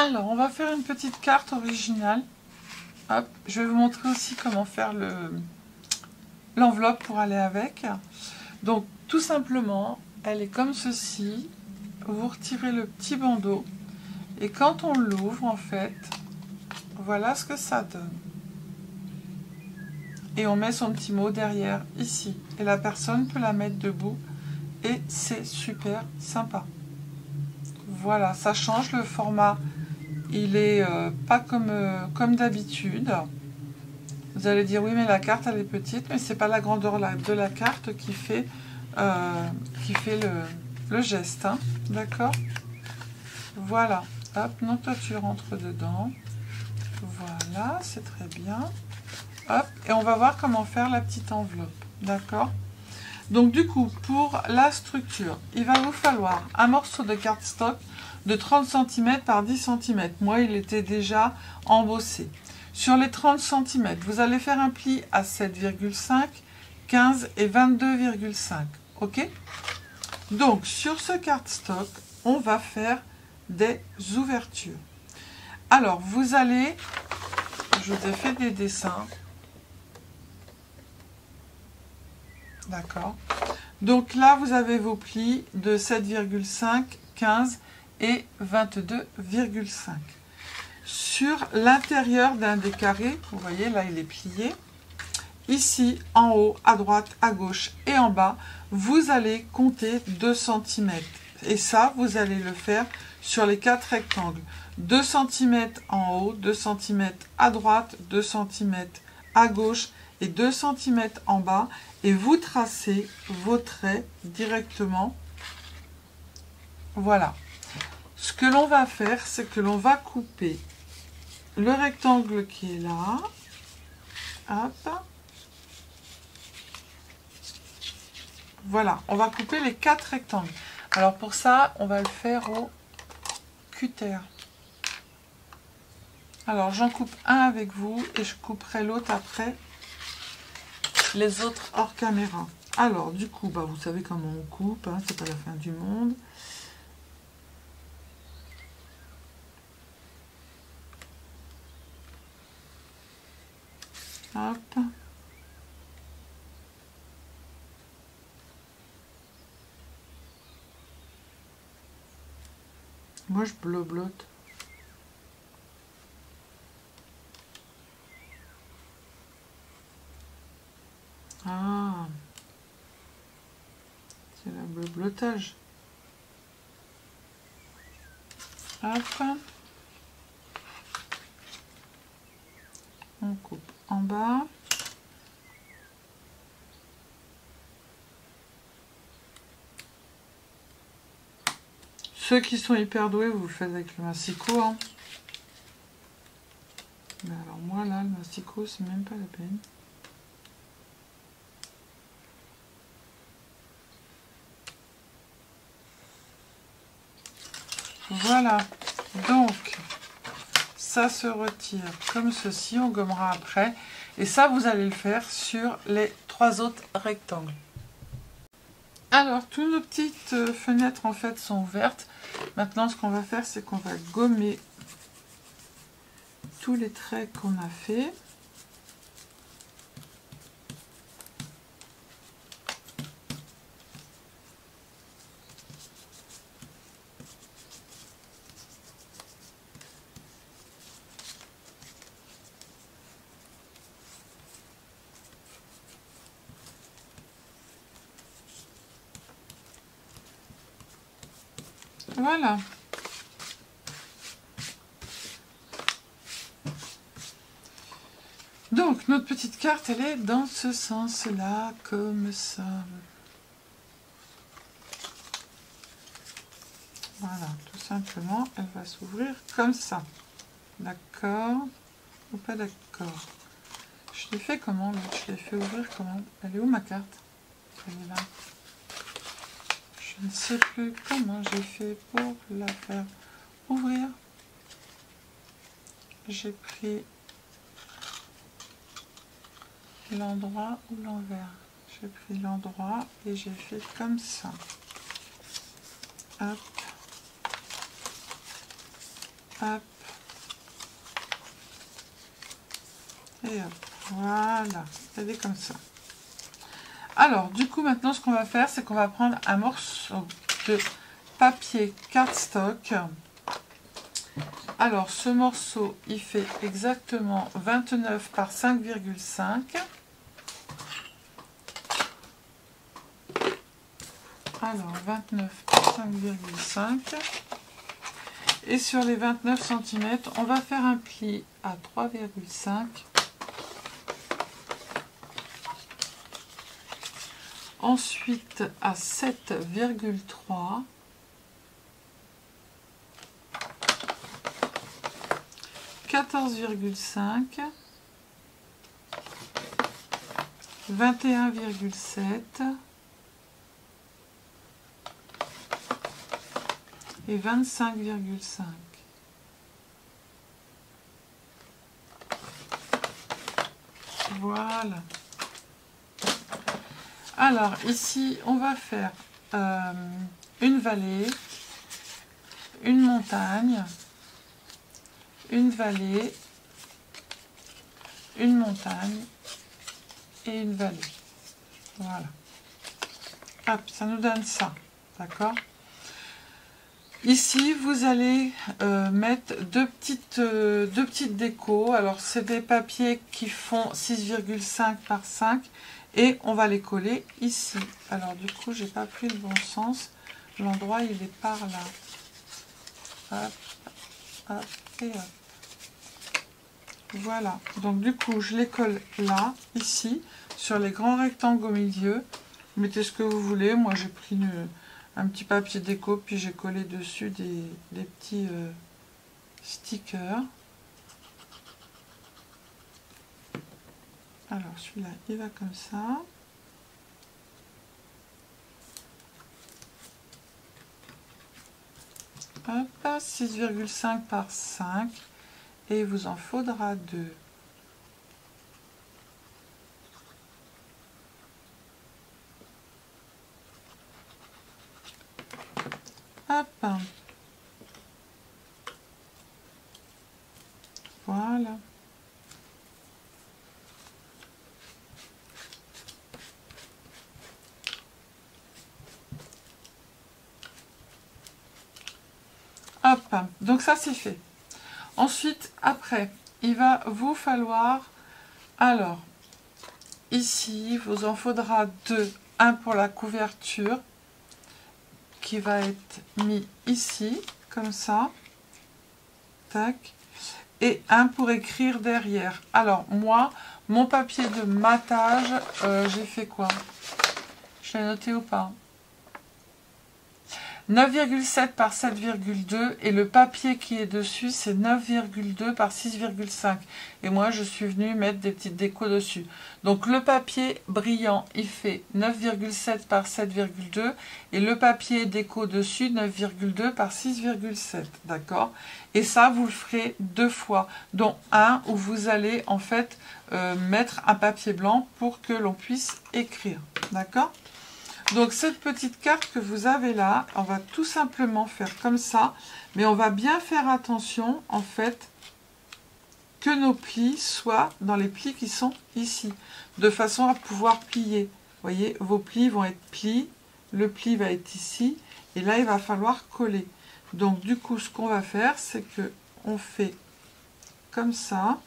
Alors, on va faire une petite carte originale. Hop, je vais vous montrer aussi comment faire l'enveloppe pour aller avec. Donc, tout simplement, elle est comme ceci. Vous retirez le petit bandeau. Et quand on l'ouvre, en fait, voilà ce que ça donne. Et on met son petit mot derrière, ici. Et la personne peut la mettre debout. Et c'est super sympa. Voilà, ça change le format. Il est pas comme d'habitude. Vous allez dire, oui, mais la carte, elle est petite. Mais c'est pas la grandeur de la carte qui fait le geste. Hein, d'accord? Voilà. Hop, non, toi, tu rentres dedans. Voilà, c'est très bien. Hop, et on va voir comment faire la petite enveloppe. D'accord? Donc, du coup, pour la structure, il va vous falloir un morceau de cardstock de 30 cm par 10 cm. Moi, il était déjà embossé. Sur les 30 cm, vous allez faire un pli à 7,5, 15 et 22,5. Ok? Donc, sur ce cardstock, on va faire des ouvertures. Alors, vous allez... Je vous ai fait des dessins. D'accord. Donc là, vous avez vos plis de 7,5, 15 et 22,5. Sur l'intérieur d'un des carrés, vous voyez, là, il est plié. Ici, en haut, à droite, à gauche et en bas, vous allez compter 2 cm. Et ça, vous allez le faire sur les 4 rectangles. 2 cm en haut, 2 cm à droite, 2 cm à gauche et 2 cm en bas. Et vous tracez vos traits directement. Voilà. Ce que l'on va faire, c'est que l'on va couper le rectangle qui est là. Hop. Voilà, on va couper les 4 rectangles. Alors pour ça, on va le faire au cutter. Alors j'en coupe un avec vous et je couperai l'autre après, les autres hors caméra. Alors du coup, bah, vous savez comment on coupe, hein, c'est pas la fin du monde. Hop. Moi je bleu-blotte. Ah, c'est la bleu-blottage. Hop. On coupe en bas. Ceux qui sont hyper doués, vous le faites avec le massicot. Hein. Mais alors moi là, le massicot, c'est même pas la peine. Voilà. Donc, ça se retire comme ceci. On gommera après. Et ça, vous allez le faire sur les 3 autres rectangles. Alors, toutes nos petites fenêtres, en fait, sont ouvertes. Maintenant, ce qu'on va faire, c'est qu'on va gommer tous les traits qu'on a fait. Voilà. Donc, notre petite carte, elle est dans ce sens-là, comme ça. Voilà, tout simplement, elle va s'ouvrir comme ça. D'accord ou pas d'accord? Je l'ai fait comment, l'autre? Je l'ai fait ouvrir comment? Elle est où ma carte? Elle est là. Je ne sais plus comment j'ai fait pour la faire ouvrir. J'ai pris l'endroit ou l'envers. J'ai pris l'endroit et j'ai fait comme ça. Hop. Hop. Et hop, voilà, elle est comme ça. Alors, du coup, maintenant, ce qu'on va faire, c'est qu'on va prendre un morceau de papier cardstock. Alors, ce morceau, il fait exactement 29 par 5,5. Alors, 29 par 5,5. Et sur les 29 cm, on va faire un pli à 3,5. Ensuite, à 7,3. 14,5, 21,7 et 25,5. Voilà. Alors ici, on va faire une vallée, une montagne, une vallée, une montagne et une vallée. Voilà. Hop, ça nous donne ça. D'accord? Ici, vous allez mettre deux petites décos. Alors, c'est des papiers qui font 6,5 par 5 et on va les coller ici. Alors, du coup, j'ai pas pris le bon sens. L'endroit, il est par là. Hop, hop et hop. Voilà. Donc, du coup, je les colle là, ici, sur les grands rectangles au milieu. Mettez ce que vous voulez. Moi, j'ai pris un petit papier déco, puis j'ai collé dessus des petits stickers. Alors celui-là, il va comme ça. Hop, 6,5 par 5. Et il vous en faudra 2. Hop. Voilà. Hop. Donc ça c'est fait. Ensuite, après, il va vous falloir, alors, ici, il vous en faudra 2. Un pour la couverture, qui va être mis ici, comme ça. Tac. Et un pour écrire derrière. Alors, moi, mon papier de matage, j'ai fait quoi? Je l'ai noté ou pas? 9,7 par 7,2 et le papier qui est dessus c'est 9,2 par 6,5 et moi je suis venue mettre des petites décos dessus. Donc le papier brillant il fait 9,7 par 7,2 et le papier déco dessus 9,2 par 6,7, d'accord? Et ça vous le ferez 2 fois, dont un où vous allez en fait mettre un papier blanc pour que l'on puisse écrire, d'accord? Donc cette petite carte que vous avez là, on va tout simplement faire comme ça, mais on va bien faire attention en fait que nos plis soient dans les plis qui sont ici, de façon à pouvoir plier. Vous voyez, vos plis vont être plis, le pli va être ici, et là il va falloir coller. Donc du coup ce qu'on va faire, c'est que on fait comme ça,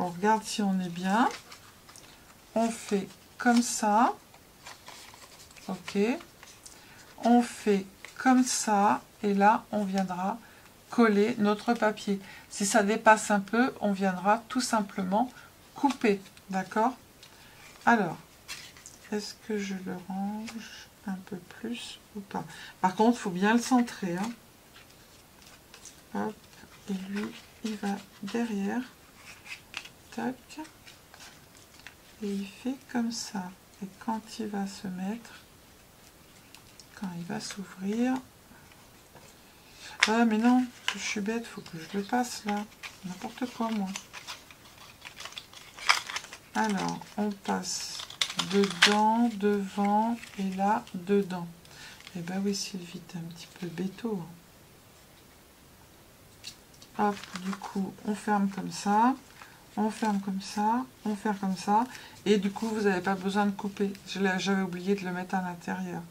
on regarde si on est bien, on fait comme ça. Ok, on fait comme ça et là on viendra coller notre papier. Si ça dépasse un peu, on viendra tout simplement couper, d'accord? Alors, est-ce que je le range un peu plus ou pas? Par contre, il faut bien le centrer, hein. Hop, et lui, il va derrière. Tac. Et il fait comme ça. Et quand il va se mettre, quand il va s'ouvrir, ah mais non, je suis bête, faut que je le passe là, n'importe quoi moi. Alors on passe dedans, devant et là dedans. Et ben oui Sylvie, t'es un petit peu béto. Hop, du coup on ferme comme ça, on ferme comme ça, on ferme comme ça, et du coup vous n'avez pas besoin de couper. J'avais oublié de le mettre à l'intérieur.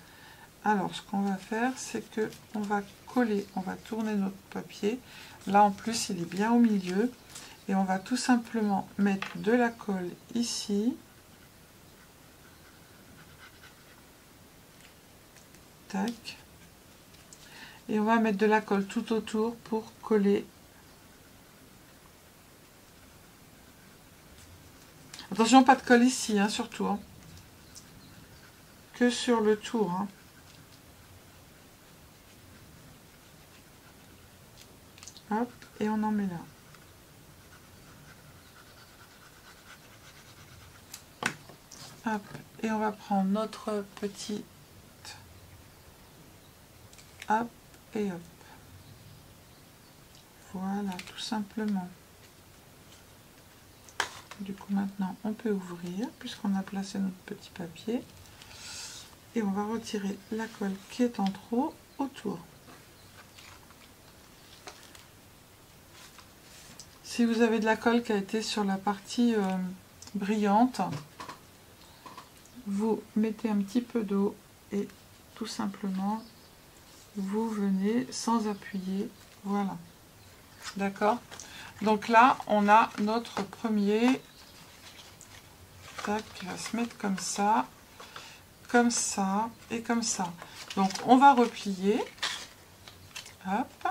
Alors ce qu'on va faire, c'est que on va coller, on va tourner notre papier. Là en plus il est bien au milieu, et on va tout simplement mettre de la colle ici. Tac. Et on va mettre de la colle tout autour pour coller. Attention, pas de colle ici, hein, surtout. Hein. Que sur le tour. Hein. Hop, et on en met là. Hop, et on va prendre notre petite... Hop, et hop. Voilà, tout simplement. Du coup, maintenant, on peut ouvrir, puisqu'on a placé notre petit papier. Et on va retirer la colle qui est en trop autour. Si vous avez de la colle qui a été sur la partie brillante, vous mettez un petit peu d'eau et tout simplement, vous venez sans appuyer. Voilà. D'accord? Donc là, on a notre premier. Tac, il va se mettre comme ça et comme ça. Donc on va replier. Hop.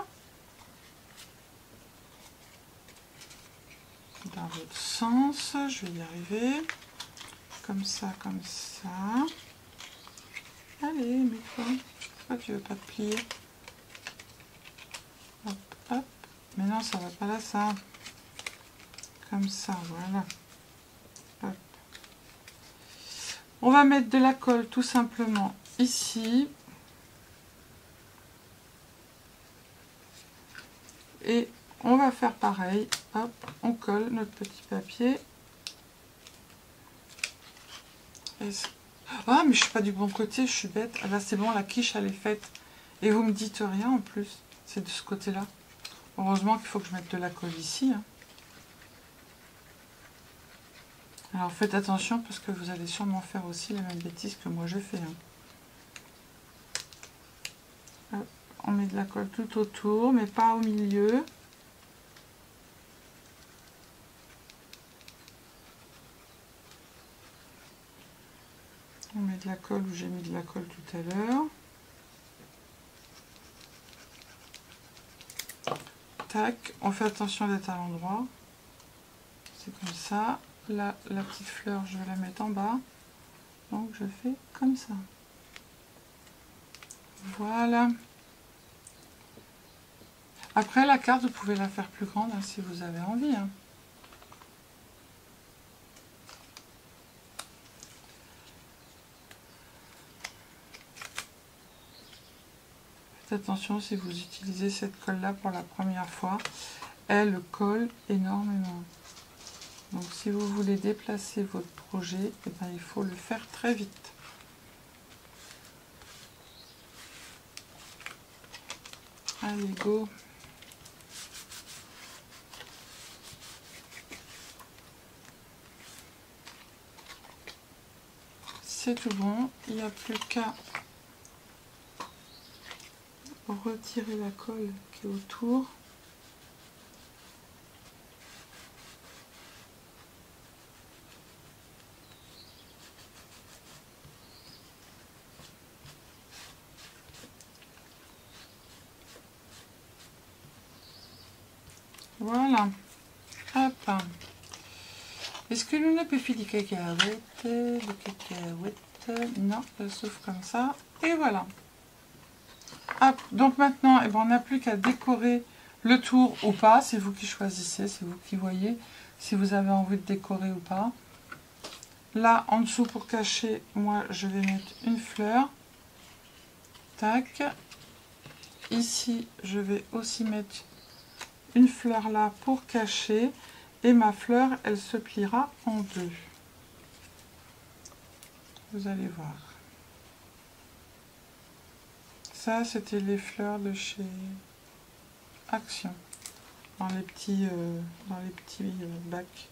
Dans l'autre sens, je vais y arriver. Comme ça, comme ça. Allez, mets-toi. Pourquoi tu veux pas te plier? Hop, hop. Mais non, ça va pas là, ça. Comme ça, voilà. Hop. On va mettre de la colle tout simplement ici. Et on va faire pareil. Hop, on colle notre petit papier. Ah, mais je suis pas du bon côté, je suis bête. Ah là, c'est bon, la quiche, elle est faite. Et vous me dites rien en plus. C'est de ce côté-là. Heureusement qu'il faut que je mette de la colle ici. Hein. Alors faites attention parce que vous allez sûrement faire aussi la même bêtise que moi je fais. Hein. Hop, on met de la colle tout autour, mais pas au milieu. On met de la colle où j'ai mis de la colle tout à l'heure. Tac, on fait attention d'être à l'endroit. C'est comme ça. Là, la petite fleur, je vais la mettre en bas. Donc, je fais comme ça. Voilà. Après, la carte, vous pouvez la faire plus grande hein, si vous avez envie. Hein. Faites attention si vous utilisez cette colle-là pour la première fois. Elle colle énormément. Donc si vous voulez déplacer votre projet, eh ben, il faut le faire très vite. Allez, go! C'est tout bon, il n'y a plus qu'à retirer la colle qui est autour. Voilà. Hop. Est-ce que l'on peut faire des cacahuètes? Des cacahuètes? Non, sauf comme ça. Et voilà. Hop. Donc maintenant, eh ben, on n'a plus qu'à décorer le tour ou pas. C'est vous qui choisissez, c'est vous qui voyez si vous avez envie de décorer ou pas. Là, en dessous, pour cacher, moi, je vais mettre une fleur. Tac. Ici, je vais aussi mettre une fleur là pour cacher. Et ma fleur, elle se pliera en deux. Vous allez voir. Ça, c'était les fleurs de chez Action. Dans les petits bacs.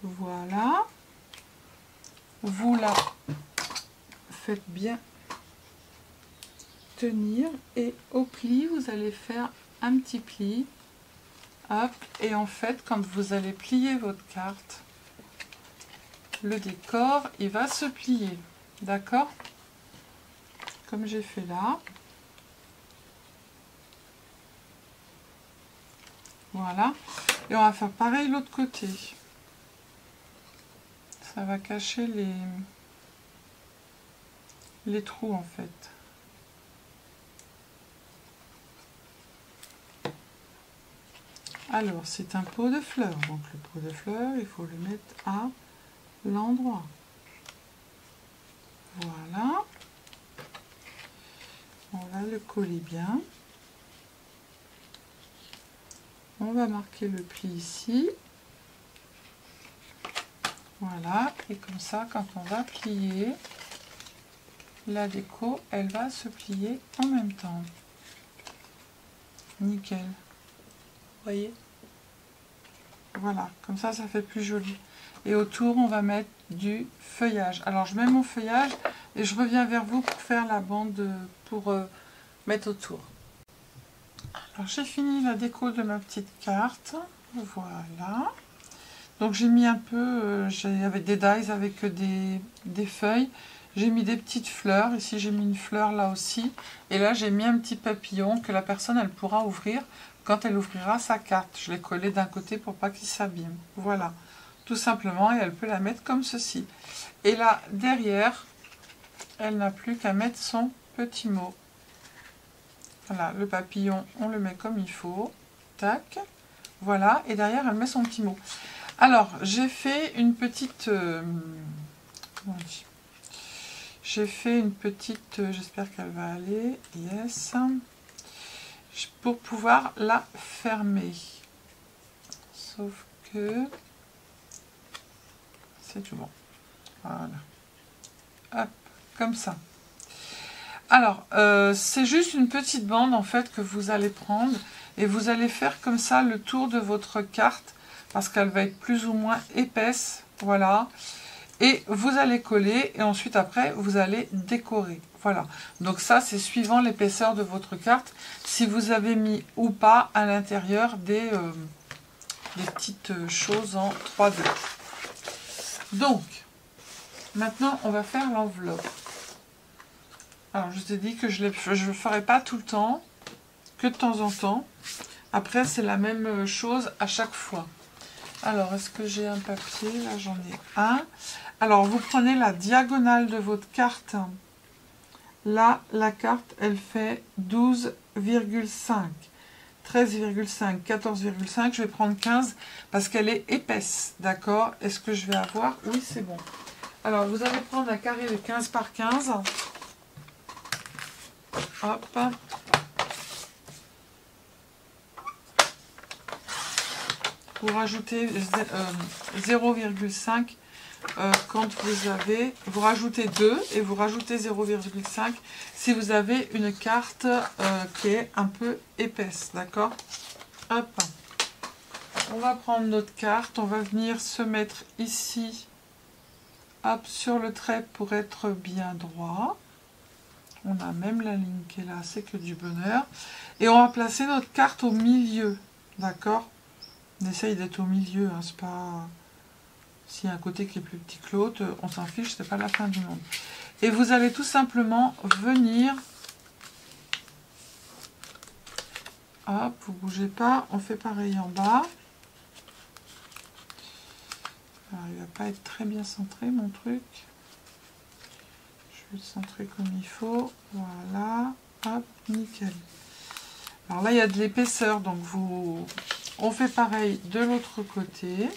Voilà. Vous la faites bien tenir et au pli, vous allez faire un petit pli. Hop, et en fait, quand vous allez plier votre carte, le décor, il va se plier. D'accord? Comme j'ai fait là. Voilà. Et on va faire pareil l'autre côté. Ça va cacher les trous en fait. Alors, c'est un pot de fleurs. Donc, le pot de fleurs, il faut le mettre à l'endroit. Voilà. On va le coller bien. On va marquer le pli ici. Voilà. Et comme ça, quand on va plier, la déco, elle va se plier en même temps. Nickel. Vous voyez? Voilà, comme ça, ça fait plus joli. Et autour, on va mettre du feuillage. Alors, je mets mon feuillage et je reviens vers vous pour faire la bande pour mettre autour. Alors, j'ai fini la déco de ma petite carte. Voilà. Donc, j'ai mis un peu, avec des dies, avec des feuilles. J'ai mis des petites fleurs. Ici, j'ai mis une fleur là aussi. Et là, j'ai mis un petit papillon que la personne, elle pourra ouvrir quand elle ouvrira sa carte. Je l'ai collé d'un côté pour pas qu'il s'abîme. Voilà, tout simplement, et elle peut la mettre comme ceci. Et là, derrière, elle n'a plus qu'à mettre son petit mot. Voilà, le papillon, on le met comme il faut. Tac, voilà, et derrière, elle met son petit mot. Alors, j'ai fait une petite... j'ai fait une petite... j'espère qu'elle va aller. Yes. Pour pouvoir la fermer. Sauf que c'est tout bon. Voilà. Hop, comme ça. Alors, c'est juste une petite bande en fait que vous allez prendre et vous allez faire comme ça le tour de votre carte parce qu'elle va être plus ou moins épaisse. Voilà. Et vous allez coller et ensuite après vous allez décorer. Voilà, donc ça c'est suivant l'épaisseur de votre carte, si vous avez mis ou pas à l'intérieur des petites choses en 3D. Donc, maintenant on va faire l'enveloppe. Alors je t'ai dit que je ne le ferai pas tout le temps, que de temps en temps. Après c'est la même chose à chaque fois. Alors est-ce que j'ai un papier? Là j'en ai un. Alors vous prenez la diagonale de votre carte. Là, la carte, elle fait 12,5, 13,5, 14,5. Je vais prendre 15 parce qu'elle est épaisse. D'accord? Est-ce que je vais avoir? Oui, c'est bon. Alors, vous allez prendre un carré de 15 par 15. Hop. Vous rajoutez 0,5. Quand vous rajoutez 2 et vous rajoutez 0,5 si vous avez une carte qui est un peu épaisse, d'accord? Hop, on va prendre notre carte, on va venir se mettre ici, hop, sur le trait pour être bien droit. On a même la ligne qui est là, c'est que du bonheur. Et on va placer notre carte au milieu, d'accord? On essaye d'être au milieu, hein, c'est pas... S'il y a un côté qui est plus petit que l'autre, on s'en fiche, c'est pas la fin du monde. Et vous allez tout simplement venir... Hop, vous bougez pas, on fait pareil en bas. Alors, il va pas être très bien centré, mon truc. Je vais le centrer comme il faut. Voilà, hop, nickel. Alors là, il y a de l'épaisseur, donc on fait pareil de l'autre côté.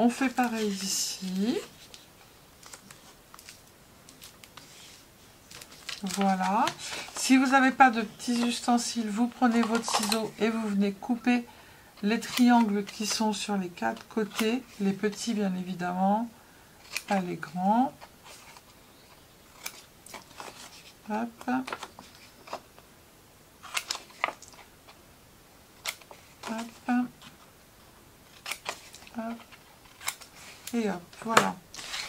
On fait pareil ici. Voilà. Si vous n'avez pas de petits ustensiles, vous prenez votre ciseau et vous venez couper les triangles qui sont sur les 4 côtés. Les petits, bien évidemment, pas les grands. Hop. Hop. Et hop, voilà.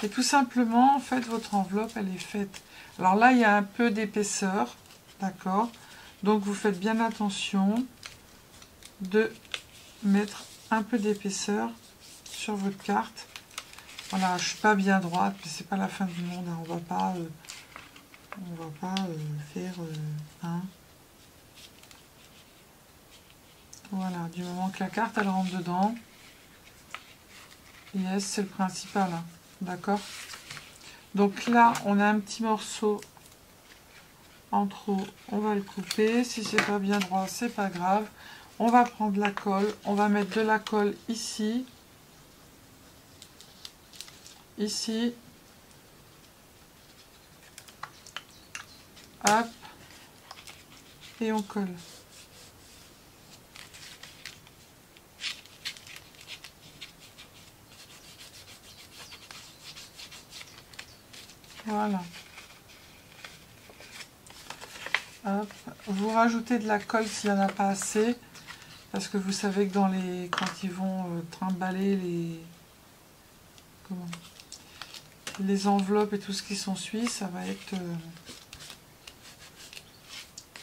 Et tout simplement, en fait, votre enveloppe, elle est faite. Alors là, il y a un peu d'épaisseur, d'accord? Donc, vous faites bien attention de mettre un peu d'épaisseur sur votre carte. Voilà, je suis pas bien droite, mais c'est pas la fin du monde. Hein. On va pas faire hein. Voilà, du moment que la carte elle rentre dedans. Yes, c'est le principal, hein. D'accord. Donc là, on a un petit morceau en trop, on va le couper. Si c'est pas bien droit, c'est pas grave. On va prendre la colle, on va mettre de la colle ici, ici, hop, et on colle. Voilà. Hop. Vous rajoutez de la colle s'il n'y en a pas assez. Parce que vous savez que quand ils vont trimballer les enveloppes et tout ce qui s'ensuit, ça va être...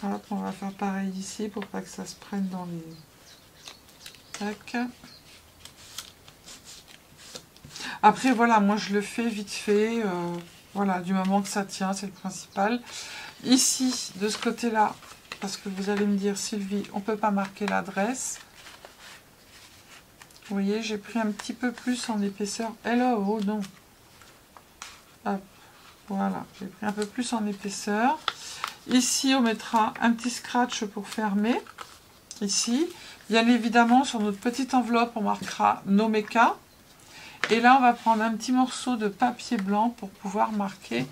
Hop, on va faire pareil ici pour pas que ça se prenne dans les... Tac. Après, voilà, moi je le fais vite fait. Voilà, du moment que ça tient, c'est le principal. Ici, de ce côté-là, parce que vous allez me dire, Sylvie, on ne peut pas marquer l'adresse. Vous voyez, j'ai pris un petit peu plus en épaisseur. Hello, oh non. Hop, voilà, j'ai pris un peu plus en épaisseur. Ici, on mettra un petit scratch pour fermer. Ici, bien évidemment, sur notre petite enveloppe, on marquera nos mécas. Et là, on va prendre un petit morceau de papier blanc pour pouvoir marquer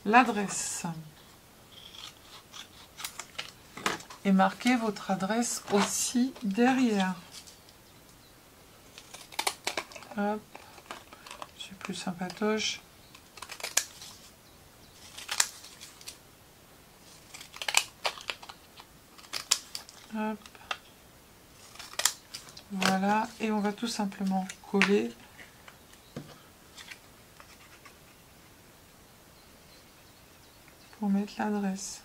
l'adresse. Et marquez votre adresse aussi derrière. Hop, c'est plus sympatoche. Hop. Voilà, et on va tout simplement coller. Pour mettre l'adresse.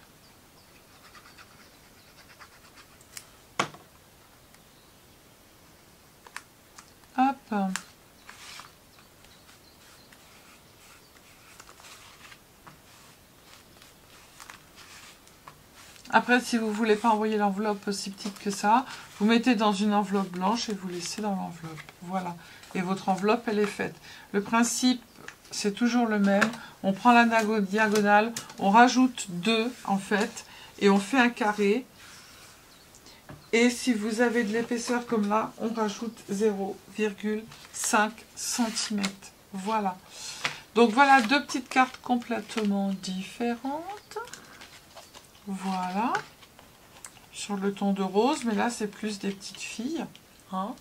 Hop. Après, si vous ne voulez pas envoyer l'enveloppe aussi petite que ça, vous mettez dans une enveloppe blanche et vous laissez dans l'enveloppe. Voilà. Et votre enveloppe, elle est faite. Le principe, c'est toujours le même. On prend la diagonale, on rajoute 2 en fait, et on fait un carré. Et si vous avez de l'épaisseur comme là, on rajoute 0,5 cm. Voilà. Donc voilà 2 petites cartes complètement différentes. Voilà. Sur le ton de rose, mais là c'est plus des petites filles. Hein.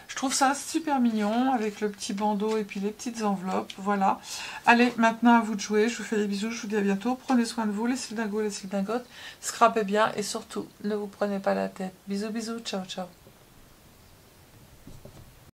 Je trouve ça super mignon avec le petit bandeau et puis les petites enveloppes. Voilà. Allez, maintenant à vous de jouer. Je vous fais des bisous. Je vous dis à bientôt. Prenez soin de vous, les sildingos, les sildingotes. Scrapez bien et surtout, ne vous prenez pas la tête. Bisous, bisous. Ciao, ciao.